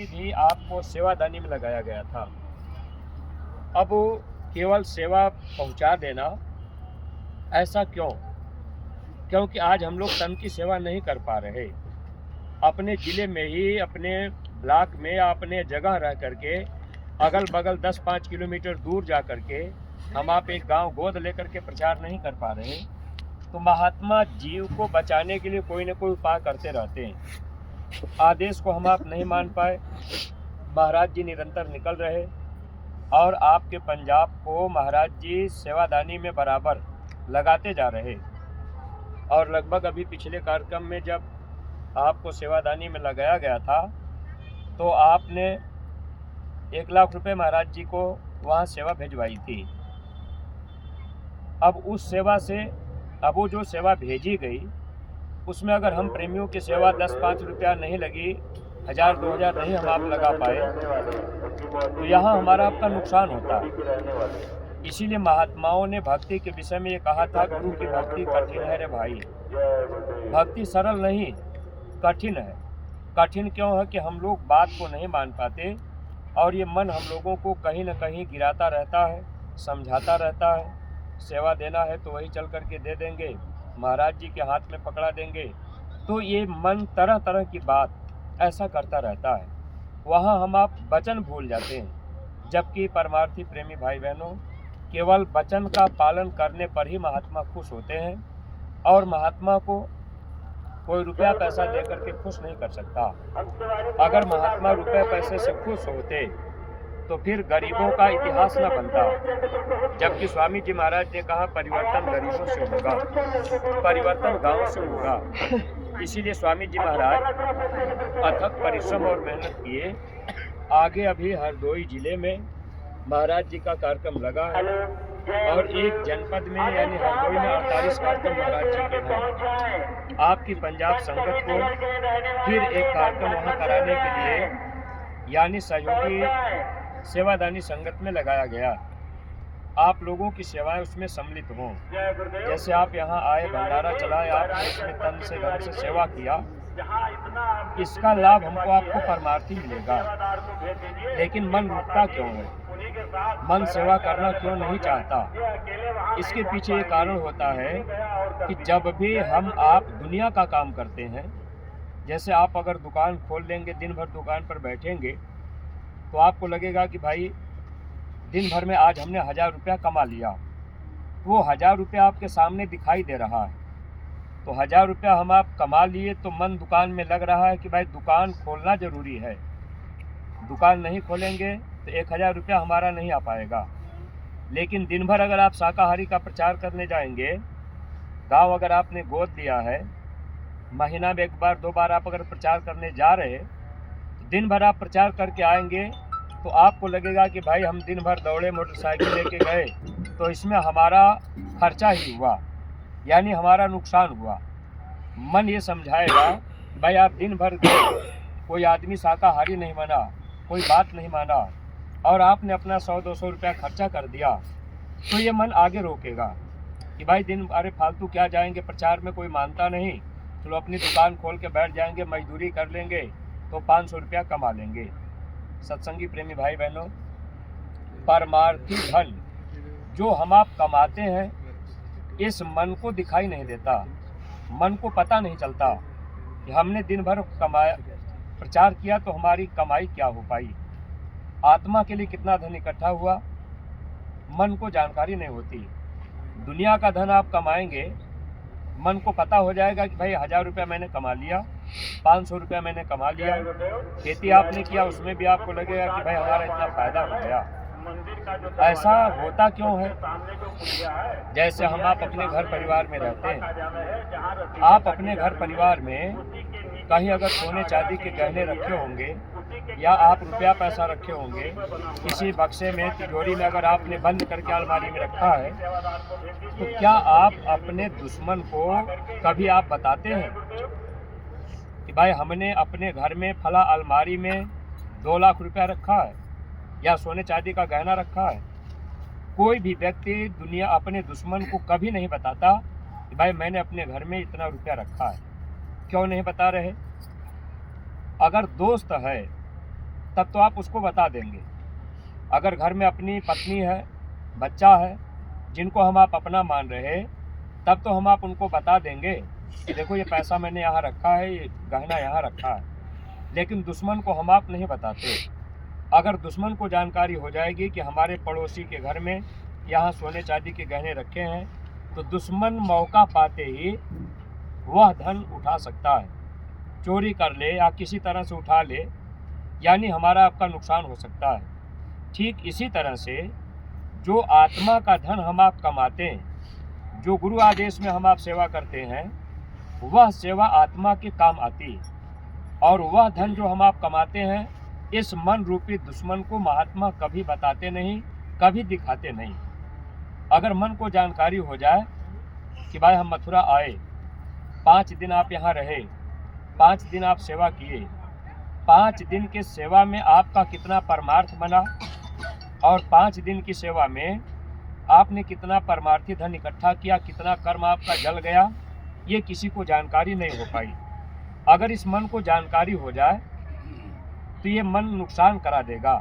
भी आपको सेवादानी में लगाया गया था। अब केवल सेवा पहुंचा देना, ऐसा क्यों? क्योंकि आज हम लोग तन की सेवा नहीं कर पा रहे। अपने ज़िले में ही, अपने ब्लॉक में या अपने जगह रह करके अगल बगल 10-5 किलोमीटर दूर जा करके हम आप एक गांव गोद लेकर के प्रचार नहीं कर पा रहे। तो महात्मा जीव को बचाने के लिए कोई न कोई उपाय करते रहते हैं। आदेश को हम आप नहीं मान पाए, महाराज जी निरंतर निकल रहे और आपके पंजाब को महाराज जी सेवादानी में बराबर लगाते जा रहे। और लगभग अभी पिछले कार्यक्रम में जब आपको सेवादानी में लगाया गया था तो आपने 1 लाख रुपए महाराज जी को वहाँ सेवा भिजवाई थी। अब उस सेवा से, अब वो जो सेवा भेजी गई उसमें अगर हम प्रेमियों की सेवा 10-5 रुपया नहीं लगी, 1000-2000 नहीं हम आप लगा पाए, तो यहाँ हमारा आपका नुकसान होता है। इसीलिए महात्माओं ने भक्ति के विषय में ये कहा था, गुरु की भक्ति कठिन है रे भाई। भक्ति सरल नहीं, कठिन है। कठिन क्यों है कि हम लोग बात को नहीं मान पाते और ये मन हम लोगों को कहीं न कहीं गिराता रहता है, समझाता रहता है। सेवा देना है तो वही चल करके दे देंगे, महाराज जी के हाथ में पकड़ा देंगे। तो ये मन तरह तरह की बात ऐसा करता रहता है, वहाँ हम आप वचन भूल जाते हैं। जबकि परमार्थी प्रेमी भाई बहनों, केवल वचन का पालन करने पर ही महात्मा खुश होते हैं और महात्मा को कोई रुपया पैसा दे करके खुश नहीं कर सकता। अगर महात्मा रुपये पैसे से खुश होते तो फिर गरीबों का इतिहास न बनता। जबकि स्वामी जी महाराज ने कहा, परिवर्तन गरीबों से होगा, परिवर्तन गांव से होगा। इसीलिए स्वामी जी महाराज अथक परिश्रम और मेहनत किए। आगे अभी हरदोई जिले में महाराज जी का कार्यक्रम लगा है और एक जनपद में यानी हरदोई में 48 कार्यक्रम महाराज जी के हैं। आपकी पंजाब संगत को फिर एक कार्यक्रम वहाँ कराने के लिए यानी सहयोगी सेवादानी संगत में लगाया गया। आप लोगों की सेवाएं उसमें सम्मिलित हों। जैसे आप यहाँ आए, भंडारा चलाए, आपने इसमें तन से धन से सेवा किया, इसका लाभ हमको आपको परमार्थी मिलेगा। लेकिन मन रुकता क्यों है? मन सेवा करना क्यों नहीं चाहता? इसके पीछे ये कारण होता है कि जब भी हम आप दुनिया का काम करते हैं, जैसे आप अगर दुकान खोल लेंगे, दिन भर दुकान पर बैठेंगे, तो आपको लगेगा कि भाई दिन भर में आज हमने 1000 रुपया कमा लिया। वो 1000 रुपया आपके सामने दिखाई दे रहा है, तो 1000 रुपया हम आप कमा लिए तो मन दुकान में लग रहा है कि भाई दुकान खोलना ज़रूरी है। दुकान नहीं खोलेंगे तो 1000 रुपया हमारा नहीं आ पाएगा। लेकिन दिन भर अगर आप शाकाहारी का प्रचार करने जाएंगे, गांव अगर आपने गोद लिया है, महीना में 1 बार 2 बार आप अगर प्रचार करने जा रहे, तो दिन भर आप प्रचार करके आएंगे तो आपको लगेगा कि भाई हम दिन भर दौड़े, मोटरसाइकिल लेके गए, तो इसमें हमारा खर्चा ही हुआ, यानी हमारा नुकसान हुआ। मन ये समझाएगा भाई आप दिन भर गए, कोई आदमी शाकाहारी नहीं बना, कोई बात नहीं माना और आपने अपना 100-200 रुपया खर्चा कर दिया, तो ये मन आगे रोकेगा कि भाई दिन अरे फालतू क्या जाएंगे प्रचार में, कोई मानता नहीं, चलो अपनी दुकान खोल के बैठ जाएंगे, मजदूरी कर लेंगे तो 500 रुपया कमा लेंगे। सत्संगी प्रेमी भाई बहनों, परमार्थी धन जो हम आप कमाते हैं, इस मन को दिखाई नहीं देता। मन को पता नहीं चलता कि हमने दिन भर कमाया, प्रचार किया तो हमारी कमाई क्या हो पाई, आत्मा के लिए कितना धन इकट्ठा हुआ, मन को जानकारी नहीं होती। दुनिया का धन आप कमाएंगे, मन को पता हो जाएगा कि भाई 1000 रुपया मैंने कमा लिया, 500 रुपया मैंने कमा लिया। खेती आपने किया, उसमें भी आपको लगेगा कि भाई हमारा इतना फायदा हो गया। ऐसा होता क्यों है? जैसे हम आप अपने घर परिवार में रहते हैं, आप अपने घर परिवार में कहीं अगर सोने चांदी के गहने रखे होंगे या आप रुपया पैसा रखे होंगे, किसी बक्से में, तिजोरी में अगर आपने बंद करके अलमारी में रखा है, तो क्या आप अपने दुश्मन को कभी आप बताते हैं कि भाई हमने अपने घर में फला अलमारी में 2 लाख रुपया रखा है या सोने चांदी का गहना रखा है? कोई भी व्यक्ति दुनिया अपने दुश्मन को कभी नहीं बताता कि भाई मैंने अपने घर में इतना रुपया रखा है। क्यों नहीं बता रहे? अगर दोस्त है तब तो आप उसको बता देंगे। अगर घर में अपनी पत्नी है, बच्चा है, जिनको हम आप अपना मान रहे, तब तो हम आप उनको बता देंगे कि देखो ये पैसा मैंने यहाँ रखा है, ये गहना यहाँ रखा है। लेकिन दुश्मन को हम आप नहीं बताते। अगर दुश्मन को जानकारी हो जाएगी कि हमारे पड़ोसी के घर में यहाँ सोने चांदी के गहने रखे हैं, तो दुश्मन मौका पाते ही वह धन उठा सकता है, चोरी कर ले या किसी तरह से उठा ले, यानी हमारा आपका नुकसान हो सकता है। ठीक इसी तरह से जो आत्मा का धन हम आप कमाते हैं, जो गुरु आदेश में हम आप सेवा करते हैं, वह सेवा आत्मा के काम आती है। और वह धन जो हम आप कमाते हैं, इस मन रूपी दुश्मन को महात्मा कभी बताते नहीं, कभी दिखाते नहीं। अगर मन को जानकारी हो जाए कि भाई हम मथुरा आए, 5 दिन आप यहाँ रहे, 5 दिन आप सेवा किए, 5 दिन के सेवा में आपका कितना परमार्थ बना और 5 दिन की सेवा में आपने कितना परमार्थी धन इकट्ठा किया, कितना कर्म आपका जल गया, ये किसी को जानकारी नहीं हो पाई। अगर इस मन को जानकारी हो जाए तो ये मन नुकसान करा देगा।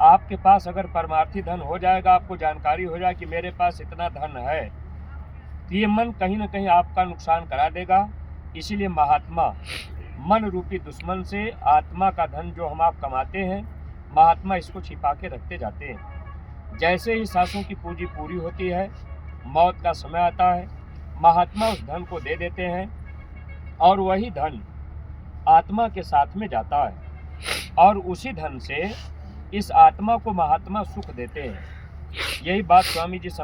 आपके पास अगर परमार्थी धन हो जाएगा, आपको जानकारी हो जाए कि मेरे पास इतना धन है, तो ये मन कहीं ना कहीं आपका नुकसान करा देगा। इसीलिए महात्मा मन रूपी दुश्मन से आत्मा का धन जो हम आप कमाते हैं, महात्मा इसको छिपा के रखते जाते हैं। जैसे ही सांसों की पूंजी पूरी होती है, मौत का समय आता है, महात्मा उस धन को दे देते हैं और वही धन आत्मा के साथ में जाता है और उसी धन से इस आत्मा को महात्मा सुख देते हैं। यही बात स्वामी जी समझा